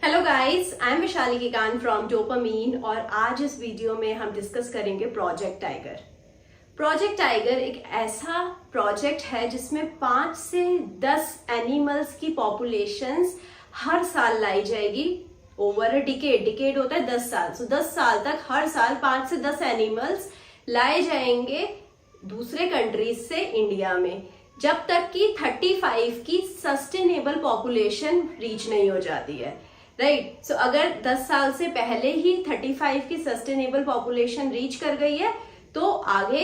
Hello guys, I am Vishali Kikan from Dopamine और आज इस वीडियो में हम डिस्कस करेंगे प्रोजेक्ट टाइगर। प्रोजेक्ट टाइगर एक ऐसा प्रोजेक्ट है जिसमें 5 से 10 एनिमल्स की पॉपुलेशंस हर साल लाई जाएगी ओवर अ डिकेड होता है 10 साल। 10 साल तक हर साल 5 से 10 एनिमल्स लाए जाएंगे दूसरे कंट्रीज से इंडिया में, जब तक कि 35 की सस्टेनेबल पॉपुलेशन रीच नहीं हो जाती है। राइट, सो अगर 10 साल से पहले ही 35 की सस्टेनेबल पॉपुलेशन रीच कर गई है तो आगे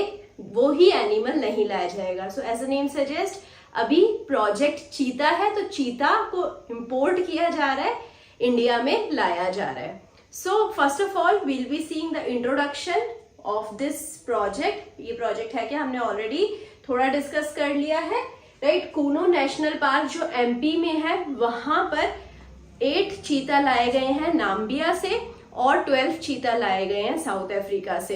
वो ही एनिमल नहीं लाया जाएगा। So as a name suggest, अभी प्रोजेक्ट चीता है तो चीता को इंपोर्ट किया जा रहा है, इंडिया में लाया जा रहा है। So first of all we'll be seeing the introduction of this project. ये प्रोजेक्ट है कि हमने ऑलरेडी थोड़ा डिस्कस कर लिया है। राइट, कूनो नेशनल पार्क जो एमपी में है, वहां पर 8 चीता लाए गए हैं नाम्बिया से और 12 चीता लाए गए हैं साउथ अफ्रीका से।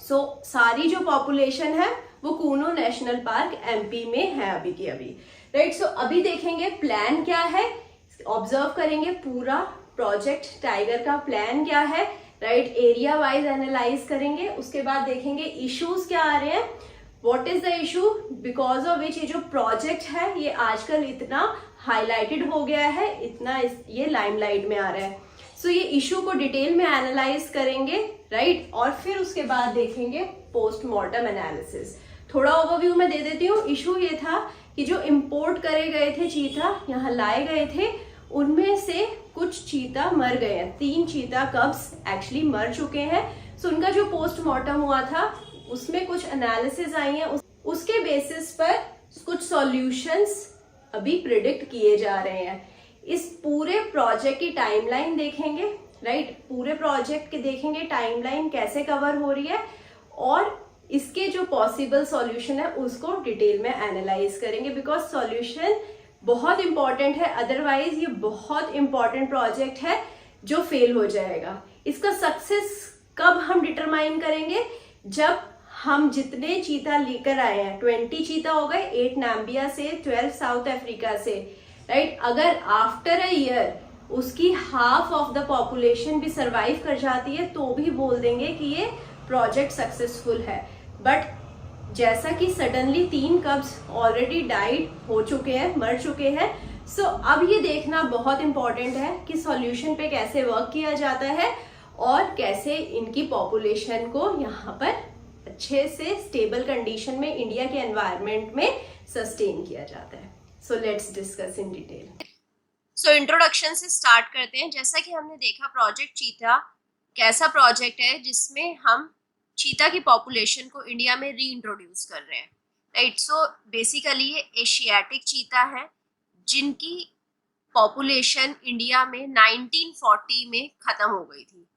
सो सारी जो पॉपुलेशन है वो कूनो नेशनल पार्क एमपी में है अभी की अभी। राइट, सो अभी देखेंगे प्लान क्या है, ऑब्जर्व करेंगे पूरा प्रोजेक्ट टाइगर का प्लान क्या है। राइट, एरिया वाइज एनालाइज करेंगे, उसके बाद देखेंगे इश्यूज क्या आ रहे हैं, what is the issue because of which ये जो प्रोजेक्ट है ये आजकल इतना हाईलाइटेड हो गया है, इतना ये लाइमलाइट में आ रहा है। सो ये इशू को डिटेल में एनालाइज करेंगे। राइट, और फिर उसके बाद देखेंगे पोस्टमार्टम एनालिसिस। थोड़ा ओवरव्यू में दे देती हूँ। इशू ये था कि जो इंपोर्ट करे गए थे चीता, यहाँ लाए गए थे, उनमें से कुछ चीता मर गए हैं। 3 चीता कब्स एक्चुअली मर चुके हैं। सो उनका जो पोस्टमार्टम हुआ था उसमें कुछ एनालिसिस आई है, उसके बेसिस पर कुछ सॉल्यूशंस अभी प्रिडिक्ट किए जा रहे हैं। इस पूरे प्रोजेक्ट की टाइमलाइन देखेंगे। राइट, पूरे प्रोजेक्ट के देखेंगे टाइमलाइन कैसे कवर हो रही है और इसके जो पॉसिबल सॉल्यूशन है उसको डिटेल में एनालाइज करेंगे, बिकॉज सॉल्यूशन बहुत इंपॉर्टेंट है, अदरवाइज ये बहुत इंपॉर्टेंट प्रोजेक्ट है जो फेल हो जाएगा। इसका सक्सेस कब हम डिटरमाइन करेंगे, जब हम जितने चीता लेकर आए हैं, 20 चीता हो गए, 8 नाम्बिया से, 12 साउथ अफ्रीका से। राइट, अगर आफ्टर अ ईयर उसकी हाफ ऑफ द पॉपुलेशन भी सरवाइव कर जाती है तो भी बोल देंगे कि ये प्रोजेक्ट सक्सेसफुल है। बट जैसा कि सडनली 3 कब्स ऑलरेडी डाइड हो चुके हैं, मर चुके हैं। सो अब ये देखना बहुत इंपॉर्टेंट है कि सॉल्यूशन पे कैसे वर्क किया जाता है और कैसे इनकी पॉपुलेशन को यहाँ पर अच्छे से स्टेबल कंडीशन में इंडिया के एनवायरनमेंट में सस्टेन किया जाता है। So let's discuss in detail. So introduction से स्टार्ट करते हैं। जैसा कि हमने देखा, प्रोजेक्ट चीता कैसा प्रोजेक्ट है जिसमें हम चीता की पॉपुलेशन को इंडिया में री इंट्रोड्यूस कर रहे हैं। राइट, सो बेसिकली ये एशियाटिक चीता है जिनकी पॉपुलेशन इंडिया में 1940 में खत्म हो गई थी।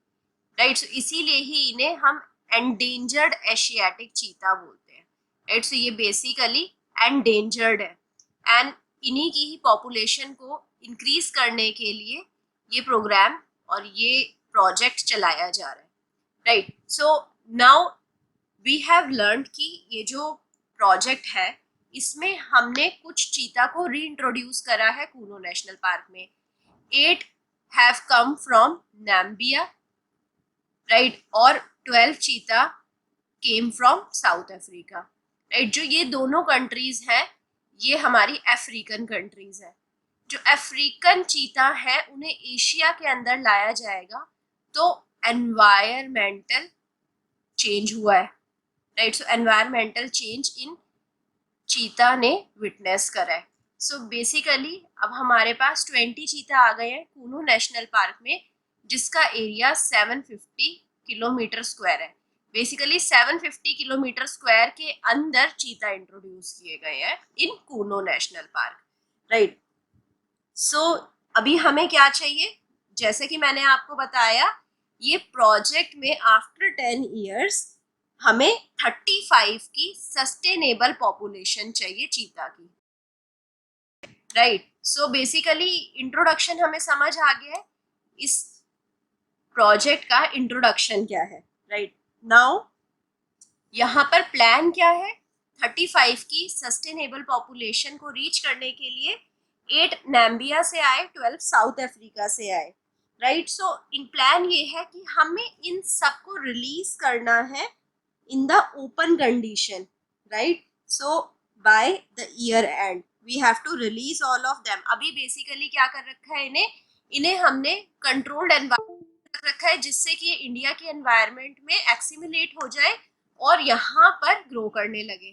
राइट, सो इसीलिए ही इन्हें हम एंडेंजर्ड एशियाटिक चीता बोलते हैं। राइट, सो ये बेसिकली एंडेंजर्ड है एंड इन्हीं की ही पॉपुलेशन को इंक्रीज करने के लिए ये प्रोग्राम और ये प्रोजेक्ट चलाया जा रहा है। Right, so now we have learn कि ये जो प्रोजेक्ट है इसमें हमने कुछ चीता को री इंट्रोड्यूस करा है कूनो नेशनल पार्क में। 8 have come from Namibia, right, और 12 चीता came from south Africa. Right, जो ये दोनों कंट्रीज हैं ये हमारी अफ्रीकन कंट्रीज है। जो अफ्रीकन चीता है उन्हें एशिया के अंदर लाया जाएगा तो एनवायरमेंटल चेंज हुआ है। Right, so environmental change in चीता ने विटनेस करा है। सो बेसिकली अब हमारे पास 20 चीता आ गए हैं कूनो नेशनल पार्क में, जिसका एरिया 750 किलोमीटर स्क्वायर है। बेसिकली 750 किलोमीटर स्क्वायर के अंदर चीता इंट्रोड्यूस किए गए हैं इन कूनो नेशनल पार्क। राइट, सो अभी हमें क्या चाहिए, जैसे कि मैंने आपको बताया, ये प्रोजेक्ट में आफ्टर 10 इयर्स हमें 35 की सस्टेनेबल पॉपुलेशन चाहिए चीता की। राइट, सो बेसिकली इंट्रोडक्शन हमें समझ आ गया है, इस प्रोजेक्ट का इंट्रोडक्शन क्या है। राइट, नाउ यहाँ पर प्लान क्या है, 35 की सस्टेनेबल पॉपुलेशन को रीच करने के लिए 8 नाम्बिया से आए, 12 साउथ अफ्रीका से आए। राइट। सो इन प्लान ये है कि हमें इन सबको रिलीज करना है in the open condition, right. So by the year end we have to release all of them. अभी बेसिकली क्या कर रखा है, इन्हें इन्हें हमने कंट्रोल्ड एनवायरनमेंट रख रखा है, जिससे कि ये इंडिया के एनवायरनमेंट में एक्सीमिलेट हो जाए और यहाँ पर ग्रो करने लगे।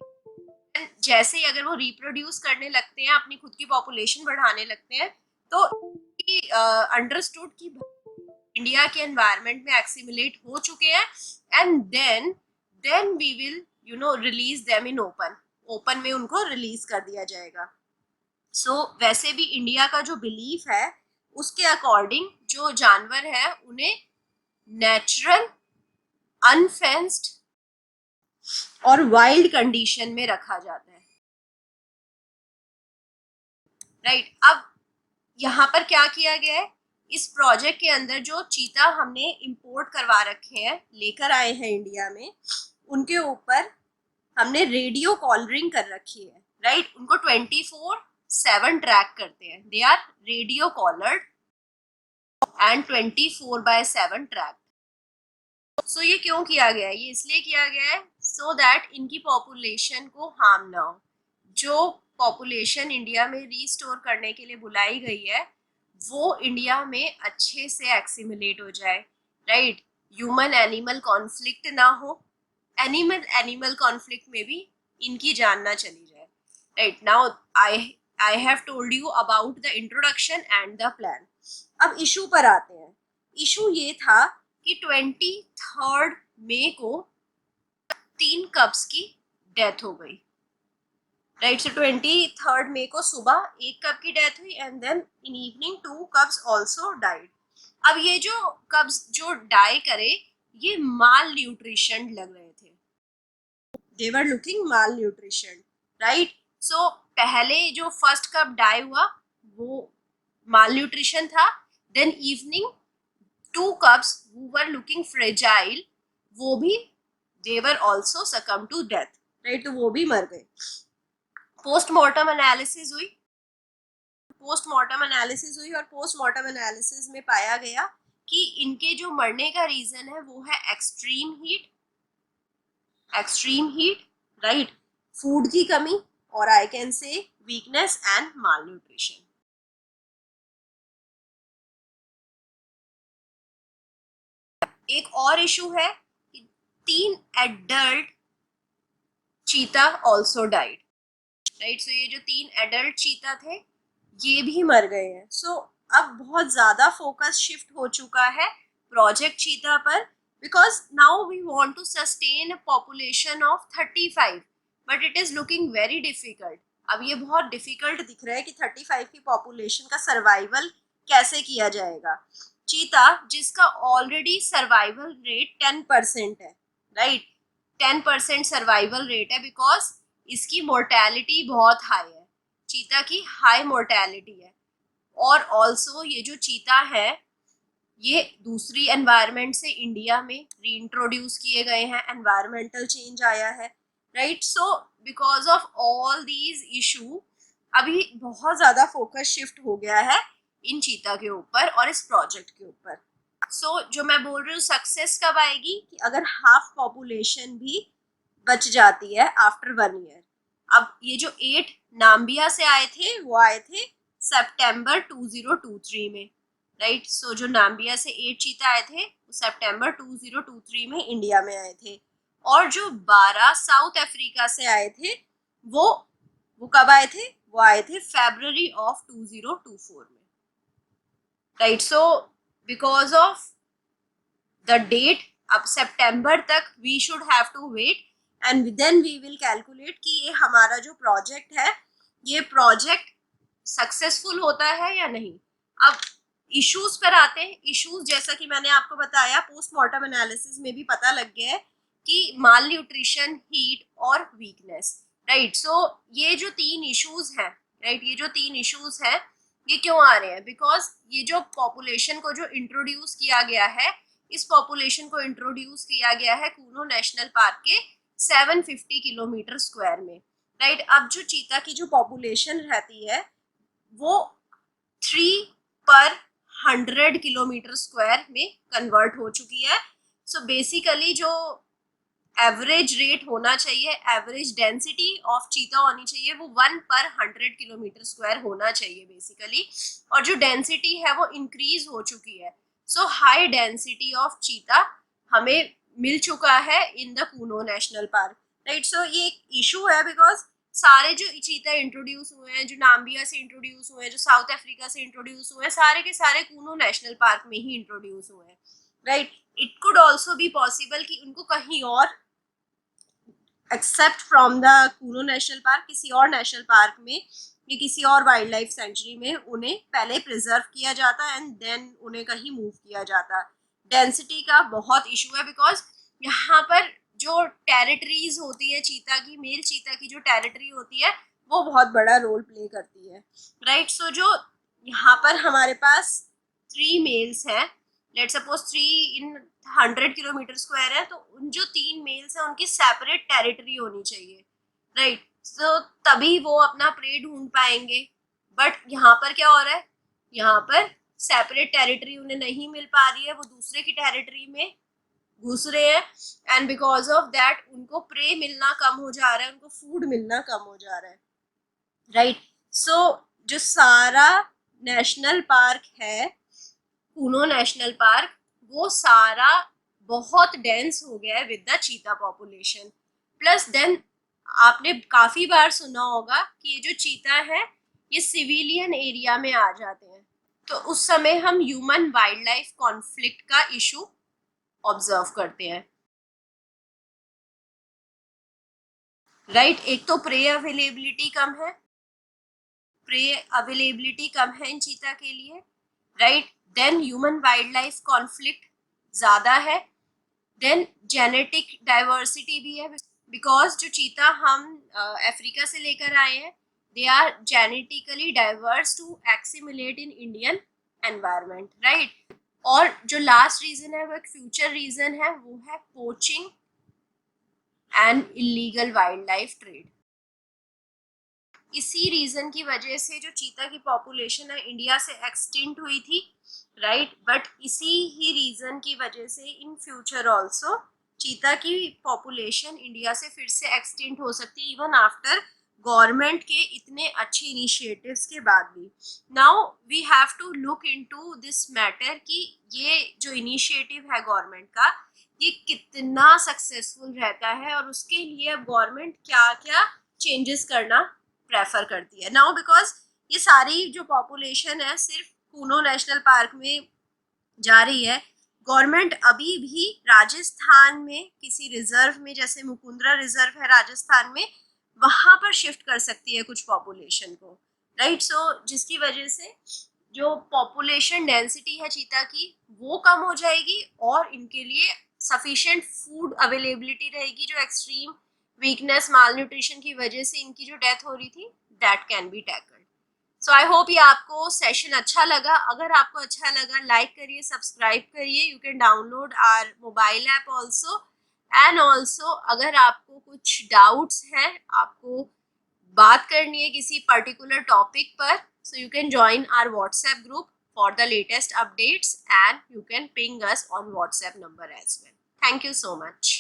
जैसे ही अगर वो रिप्रोड्यूस करने लगते हैं, अपनी खुद की पॉपुलेशन बढ़ाने लगते हैं, तो अंडरस्टूड कि इंडिया के एनवायरनमेंट में एक्सीमुलेट हो चुके हैं, and then we will release them in open. Open में उनको रिलीज कर दिया जाएगा। सो वैसे भी इंडिया का जो बिलीफ है उसके अकॉर्डिंग जो जानवर है उन्हें नेचुरल, अनफेंस्ड और वाइल्ड कंडीशन में रखा जाता है, राइट। अब यहाँ पर क्या किया गया है, इस प्रोजेक्ट के अंदर जो चीता हमने इंपोर्ट करवा रखे हैं, लेकर आए हैं इंडिया में, उनके ऊपर हमने रेडियो कॉलरिंग कर रखी है, राइट। उनको 24/7 ट्रैक करते हैं। They are radio collared and 24/7 track. So ये क्यों किया गया है? ये इसलिए किया गया है सो दैट इनकी पॉपुलेशन को हार्म ना हो। जो पॉपुलेशन इंडिया में रीस्टोर करने के लिए बुलाई गई है वो इंडिया में अच्छे से एक्सीमुलेट हो जाए, राइट। ह्यूमन एनिमल कॉन्फ्लिक्ट ना हो, एनिमल एनिमल कॉन्फ्लिक्ट में भी इनकी जान ना चली जाए, right. Now I have told you about the introduction and the plan. अब इशू पर आते हैं। इशू ये था कि 23 मई को 3 कप्स की डेथ हो गई, राइट। सो 23 मई को सुबह 1 कप की डेथ हुई and then in evening 2 cubs also died. अब ये जो कप्स जो डाई करे ये माल न्यूट्रिशन लग रहे थे, they were looking malnutrition, right. So पहले जो फर्स्ट कप डाई हुआ वो माल न्यूट्रिशन था, then evening 2 cups who were looking fragile, वो भी they were also succumb to death, right। तो वो भी मर गए। पोस्टमार्टम एनालिसिस हुई, और पोस्टमार्टम एनालिसिस में पाया गया कि इनके जो मरने का रीजन है वो है एक्सट्रीम हीट, राइट, फूड की कमी, और I can say weakness and mall nutrition. एक और इशू है कि 3 एडल्ट चीता ऑल्सो डाइड, राइट। सो ये जो 3 एडल्ट चीता थे ये भी मर गए हैं। सो अब बहुत ज्यादा फोकस शिफ्ट हो चुका है प्रोजेक्ट चीता पर, because now we want to sustain a population of 35, but it is looking very difficult. अब ये बहुत डिफिकल्ट दिख रहा है कि 35 की पॉपुलेशन का सर्वाइवल कैसे किया जाएगा। चीता जिसका ऑलरेडी सर्वाइवल रेट 10% है, राइट, 10% सर्वाइवल रेट है, बिकॉज इसकी मोर्टेलिटी बहुत हाई है, चीता की हाई मोर्टेलिटी है। और ऑल्सो ये जो चीता है ये दूसरी एनवायरनमेंट से इंडिया में रीइंट्रोड्यूस किए गए हैं, एनवायरमेंटल चेंज आया है, right. So because of all these issue अभी बहुत ज्यादा फोकस शिफ्ट हो गया है इन चीता के ऊपर और इस प्रोजेक्ट के ऊपर। सो जो मैं बोल रही हूँ सक्सेस कब आएगी कि अगर हाफ पॉपुलेशन भी बच जाती है आफ्टर 1 ईयर। अब ये जो 8 नाम्बिया से आए थे वो आए थे सितंबर 2023 में, राइट। सो जो नाम्बिया से 8 चीता आए थे वो सितंबर 2023 में इंडिया में आए थे, और जो 12 साउथ अफ्रीका से आए थे वो कब आए थे? वो आए थे फरवरी ऑफ 2024 में, right. So because of the date, अब सितंबर तक we should have to wait and then we will calculate कि ये हमारा जो प्रोजेक्ट है ये प्रोजेक्ट सक्सेसफुल होता है या नहीं। अब इश्यूज पर आते हैं। इश्यूज जैसा कि मैंने आपको बताया पोस्टमार्टम एनालिसिस में भी पता लग गया है कि माल न्यूट्रिशन, हीट और वीकनेस, राइट। सो ये जो 3 इश्यूज हैं, राइट, ये जो 3 इश्यूज हैं ये क्यों आ रहे हैं? बिकॉज ये जो पॉपुलेशन को जो इंट्रोड्यूस किया गया है, इस पॉपुलेशन को इंट्रोड्यूस किया गया है कूनो नेशनल पार्क के 750 किलोमीटर स्क्वायर में, राइट। अब जो चीता की जो पॉपुलेशन रहती है वो 3 पर 100 किलोमीटर स्क्वायर में कन्वर्ट हो चुकी है. सो बेसिकली जो एवरेज रेट होना चाहिए, एवरेज डेंसिटी ऑफ चीता होनी चाहिए, वो 1/100 किलोमीटर स्क्वायर होना चाहिए बेसिकली. और जो डेंसिटी है वो इंक्रीज हो चुकी है. सो हाई डेंसिटी ऑफ चीता हमें मिल चुका है in the Kuno national park, right. So ये एक इशू है बिकॉज सारे जो चीता इंट्रोड्यूस हुए हैं, जो नाम्बिया से इंट्रोड्यूस हुए हैं, जो साउथ अफ्रीका से इंट्रोड्यूस हुए हैं, सारे के सारे कूनो नेशनल पार्क में ही इंट्रोड्यूस हुए हैं, right. It could also be possible कि उनको कहीं और except from the Kuno national park, किसी और नेशनल पार्क में या किसी और वाइल्ड लाइफ सेंचुरी में उन्हें पहले प्रिजर्व किया जाता एंड देन उन्हें कहीं मूव किया जाता. डेंसिटी का बहुत इशू है बिकॉज यहाँ पर जो टेरिटरीज होती है चीता की, मेल चीता की जो टेरिटरी होती है वो बहुत बड़ा रोल प्ले करती है, राइट. सो जो यहाँ पर हमारे पास 3 मेल्स हैं, लेट सपोज 3 इन 100 किलोमीटर स्क्वायर है, तो उन जो 3 मेल्स हैं उनकी सेपरेट टेरिटरी होनी चाहिए, राइट. तो तभी वो अपना प्रे ढूंढ पाएंगे. बट यहाँ पर क्या हो रहा है, यहाँ पर सेपरेट टेरिटरी उन्हें नहीं मिल पा रही है, वो दूसरे की टेरिटरी में घुस रहे हैं एंड बिकॉज ऑफ दैट उनको प्रे मिलना कम हो जा रहा है, उनको फूड मिलना कम हो जा रहा है, राइट. सो जो सारा नेशनल पार्क है, कूनो नेशनल पार्क, वो सारा बहुत डेंस हो गया है with the cheetah population. Plus then आपने काफी बार सुना होगा कि ये जो चीता है ये सिविलियन एरिया में आ जाते हैं, तो उस समय हम ह्यूमन वाइल्ड लाइफ कॉन्फ्लिक्ट का इशू ऑब्जर्व करते हैं, राइट. एक तो प्रे अवेलेबिलिटी कम है, प्रे अवेलेबिलिटी कम है इन चीता के लिए, right. Then human wildlife conflict ज्यादा है. देन जेनेटिक डाइवर्सिटी भी है बिकॉज जो चीता हम अफ्रीका से लेकर आए हैं, they are genetically diverse to assimilate in Indian environment, right. और जो लास्ट रीजन है वो एक फ्यूचर रीजन है, वो है poaching and illegal wild life trade. इसी रीजन की वजह से जो चीता की पॉपुलेशन है इंडिया से एक्सटिंक्ट हुई थी, राइट. बट इसी ही रीजन की वजह से इन फ्यूचर ऑल्सो चीता की पॉपुलेशन इंडिया से फिर से एक्सटिंक्ट हो सकती है, इवन आफ्टर गवर्नमेंट के इतने अच्छे इनिशिएटिव्स के बाद भी. Now we have to look into this matter कि ये जो इनिशिएटिव है गवर्नमेंट का, ये कितना सक्सेसफुल रहता है और उसके लिए अब गवर्नमेंट क्या क्या चेंजेस करना प्रेफर करती है. नाउ बिकॉज ये सारी जो पॉपुलेशन है सिर्फ कूनो नेशनल पार्क में जा रही है, गवर्नमेंट अभी भी राजस्थान में किसी रिजर्व में, जैसे मुकुंदरा रिजर्व है राजस्थान में, वहां पर शिफ्ट कर सकती है कुछ पॉपुलेशन को, राइट. सो जिसकी वजह से जो पॉपुलेशन डेंसिटी है चीता की वो कम हो जाएगी और इनके लिए सफिशिएंट फूड अवेलेबिलिटी रहेगी. जो एक्सट्रीम वीकनेस, माल न्यूट्रिशन की वजह से इनकी जो डेथ हो रही थी, that can be tackled. So I hope ये आपको सेशन अच्छा लगा. अगर आपको अच्छा लगा, लाइक करिए, सब्सक्राइब करिए. You can download our mobile app also. And also अगर आपको कुछ डाउट्स हैं, आपको बात करनी है किसी पर्टिकुलर टॉपिक पर, so you can join our WhatsApp group for the latest updates and you can ping us on WhatsApp number as well. Thank you so much.